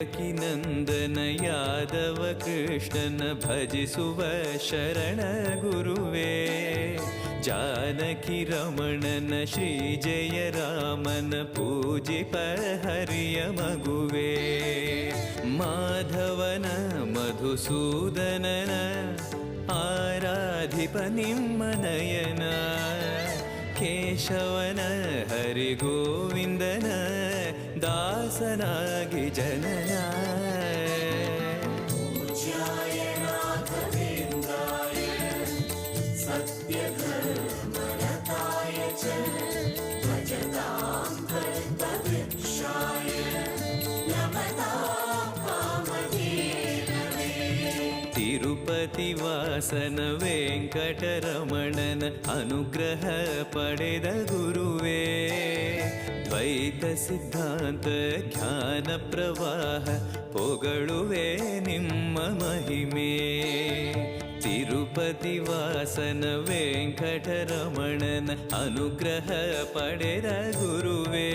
ನಂದನ ಯಾದವ ಕೃಷ್ಣನ ಭಜಿಸುವ ಶರಣ ಗುರುವೇ, ಜಾನಕಿ ರಮಣನ ಶ್ರೀ ಜಯ ರಾಮನ ಪೂಜಿಪ ಹರಿಯ ಮಗುವೇ, ಮಾಧವನ ಮಧುಸೂದನನ ಆರಾಧಿಪ ನಿಮ್ಮ ನಯನ, ಕೇಶವನ ಹರಿಗೋವಿಂದನ ದಾಸನಾಗಿ ಜನನ. ಪೂಜ್ಯಾಯ ರಾಘವೇಂದ್ರಾಯ ಸತ್ಯಧರ್ಮರತಾಯ ಚ ಭಜತಾಂ ಕಲ್ಪವೃಕ್ಷಾಯ ನಮತಾಂ ಕಾಮಧೇನವೇ. ತಿರುಪತಿ ವಾಸನ ವೆಂಕಟರಮಣನ ಅನುಗ್ರಹ ಪಡೆದ ಗುರುವೇ, ದ್ವೈತ ಸಿದ್ಧಾಂತ ಜ್ಞಾನ ಪ್ರವಾಹ ಪೊಗಳುವೆ ನಿಮ್ಮ ಮಹಿಮೆ. ತಿರುಪತಿ ವಾಸನ ವೆಂಕಟರಮಣನ ಅನುಗ್ರಹ ಪಡೆದ ಗುರುವೇ,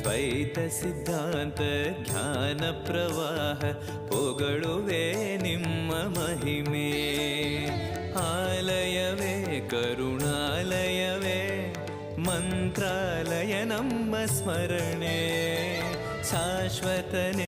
ದ್ವೈತ ಸಿದ್ಧಾಂತ ಜ್ಞಾನ ಪ್ರವಾಹ ಪೊಗಳುವೆ ನಿಮ್ಮ ಮಹಿಮೆ. ಆಲಯವೇ ಕರುಣಾಲಯವೇ ಮಂತ್ರಾಲಯ ನಮ್ಮ ಸ್ಮರಣೆ, ಶಾಶ್ವತನೆ